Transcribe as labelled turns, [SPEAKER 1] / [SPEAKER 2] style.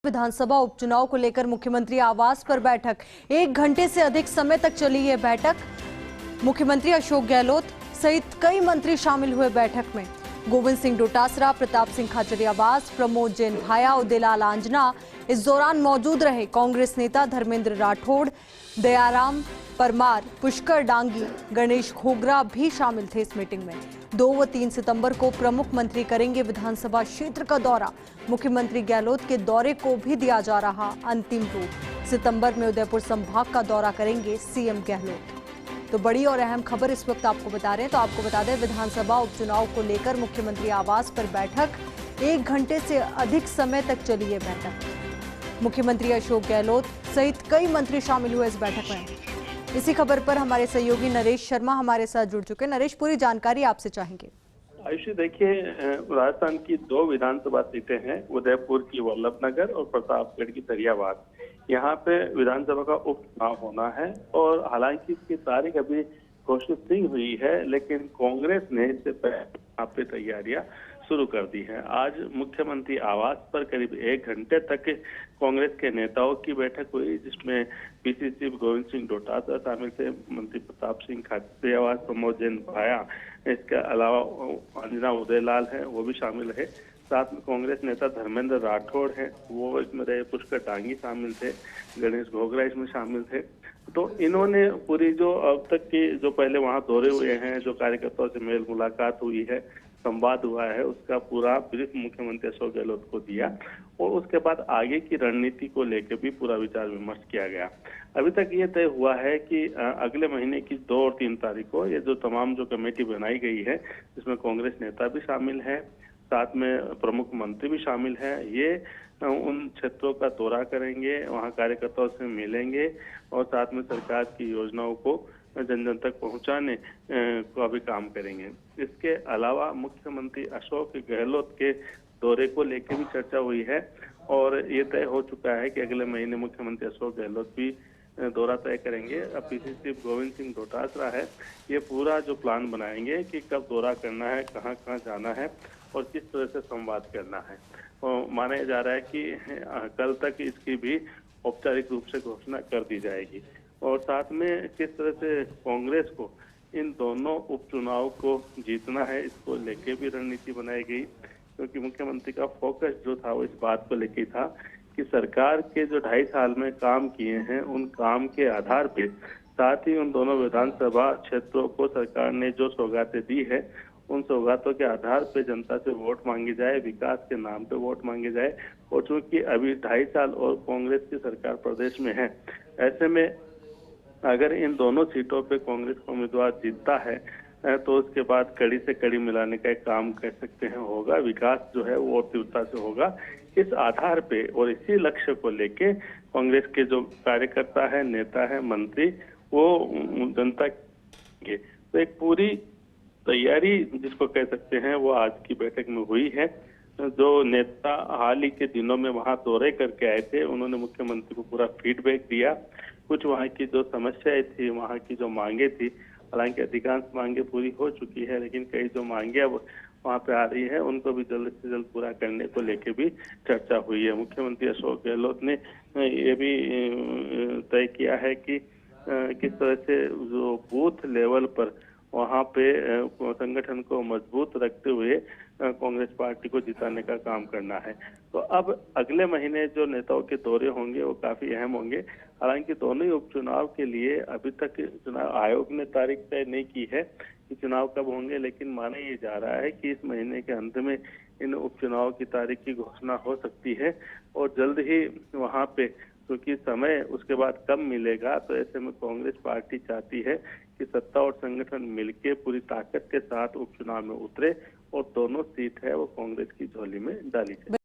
[SPEAKER 1] विधानसभा उपचुनाव को लेकर मुख्यमंत्री आवास पर बैठक। 1 घंटे से अधिक समय तक चली ये बैठक। मुख्यमंत्री अशोक गहलोत सहित कई मंत्री शामिल हुए बैठक में। गोविंद सिंह डोटासरा, प्रताप सिंह खाचरियावास, प्रमोद जैन भाया, उदयलाल आंजना इस दौरान मौजूद रहे। कांग्रेस नेता धर्मेंद्र राठौड़, दयाराम परमार, पुष्कर डांगी, गणेश घोगरा भी शामिल थे इस मीटिंग में। 2 व 3 सितंबर को प्रमुख मंत्री करेंगे विधानसभा क्षेत्र का दौरा। मुख्यमंत्री गहलोत के दौरे को भी दिया जा रहा अंतिम रूप। सितंबर में उदयपुर संभाग का दौरा करेंगे सीएम गहलोत। तो बड़ी और अहम खबर इस वक्त आपको बता रहे हैं। तो आपको बता दें, विधानसभा उपचुनाव को लेकर मुख्यमंत्री आवास पर बैठक। 1 घंटे से अधिक समय तक चली ये बैठक। मुख्यमंत्री अशोक गहलोत सहित कई मंत्री शामिल हुए इस बैठक में। इसी खबर पर हमारे सहयोगी नरेश शर्मा हमारे साथ जुड़ चुके हैं। नरेश, पूरी जानकारी आपसे चाहेंगे।
[SPEAKER 2] आयुषी, देखिए, राजस्थान की 2 विधानसभा सीटें हैं, उदयपुर की वल्लभनगर और प्रतापगढ़ की दरियाबाद। यहाँ पे विधानसभा का उपचुनाव होना है और हालांकि इसकी तारीख अभी घोषित नहीं हुई है, लेकिन कांग्रेस ने इससे पहले यहाँ पे तैयारियां शुरू कर दी हैं। आज मुख्यमंत्री आवास पर करीब 1 घंटे तक कांग्रेस के नेताओं की बैठक हुई, जिसमें पीसीसी चीफ गोविंद सिंह डोटासरा शामिल थे, मंत्री प्रताप सिंह खाचरियावास, प्रमोद जैन भाया, इसके अलावा अंजना उदयलाल है, वो भी शामिल है। साथ में कांग्रेस नेता धर्मेंद्र राठौड़ हैं, वो इसमें रहे। पुष्कर डांगी शामिल थे, गणेश घोगरा इसमें शामिल थे। तो इन्होंने पूरी जो अब तक की जो पहले वहां दौरे हुए हैं, जो कार्यकर्ताओं से मेल मुलाकात हुई है, संवाद हुआ है, उसका पूरा ब्रीफ मुख्यमंत्री अशोक गहलोत को दिया और उसके बाद आगे की रणनीति को लेकर भी पूरा विचार विमर्श किया गया। अभी तक ये तय हुआ है कि अगले महीने की 2 और 3 तारीख को ये जो तमाम जो कमेटी बनाई गई है, जिसमें कांग्रेस नेता भी शामिल है, साथ में प्रमुख मंत्री भी शामिल है, ये उन क्षेत्रों का दौरा करेंगे, वहां कार्यकर्ताओं से मिलेंगे और साथ में सरकार की योजनाओं को जन जन तक पहुंचाने का भी काम करेंगे। इसके अलावा मुख्यमंत्री अशोक गहलोत के दौरे को लेकर भी चर्चा हुई है और ये तय हो चुका है कि अगले महीने मुख्यमंत्री अशोक गहलोत भी दौरा तय करेंगे। अब पीसीसी चीफ गोविंद सिंह डोटासरा है, ये पूरा जो प्लान बनाएंगे कि कब दौरा करना है, कहाँ कहाँ जाना है और किस तरह से संवाद करना है। और माना जा रहा है कि कल तक इसकी भी औपचारिक रूप से घोषणा कर दी जाएगी और साथ में किस तरह से कांग्रेस को इन दोनों उपचुनाव को जीतना है, इसको लेके भी रणनीति बनाई गई। क्योंकि मुख्यमंत्री का फोकस जो था वो इस बात को लेके था कि सरकार के जो 2.5 साल में काम किए हैं, उन काम के आधार पे, साथ ही उन दोनों विधानसभा क्षेत्रों को सरकार ने जो सौगातें दी है, उन सौगातों के आधार पे जनता से वोट मांगी जाए, विकास के नाम पे वोट मांगे जाए। और चूंकि अभी 2.5 साल और कांग्रेस की सरकार प्रदेश में है, ऐसे में अगर इन दोनों सीटों पे कांग्रेस का उम्मीदवार जीतता है तो उसके बाद कड़ी से कड़ी मिलाने का एक काम कर सकते हैं होगा। विकास जो है वो और तीव्रता से होगा। इस आधार पे और इसी लक्ष्य को लेके कांग्रेस के जो कार्यकर्ता है, नेता है, मंत्री, वो जनता के तो एक पूरी तैयारी जिसको कह सकते हैं वो आज की बैठक में हुई है। जो नेता हाल ही के दिनों में वहां दौरे करके आए थे, उन्होंने मुख्यमंत्री को पूरा फीडबैक दिया। कुछ वहां की जो समस्याएं थी, वहां की जो मांगे थी, हालांकि अधिकांश मांगे पूरी हो चुकी है, लेकिन कई जो मांगे अब वहां पे आ रही है, उनको भी जल्द से जल्द पूरा करने को लेके भी चर्चा हुई है। मुख्यमंत्री अशोक गहलोत ने ये भी तय किया है कि किस तरह से जो बूथ लेवल पर वहां पे संगठन को मजबूत रखते हुए कांग्रेस पार्टी को जिताने का काम करना है। तो अब अगले महीने जो नेताओं के दौरे होंगे वो काफी अहम होंगे। हालांकि दोनों ही उपचुनाव के लिए अभी तक चुनाव आयोग ने तारीख तय नहीं की है कि चुनाव कब होंगे, लेकिन माना ये जा रहा है कि इस महीने के अंत में इन उपचुनाव की तारीख की घोषणा हो सकती है और जल्द ही वहां पे, क्योंकि समय उसके बाद कब मिलेगा, तो ऐसे में कांग्रेस पार्टी चाहती है कि सत्ता और संगठन मिलके पूरी ताकत के साथ उपचुनाव में उतरे और दोनों सीट है वो कांग्रेस की झोली में डाली जाए।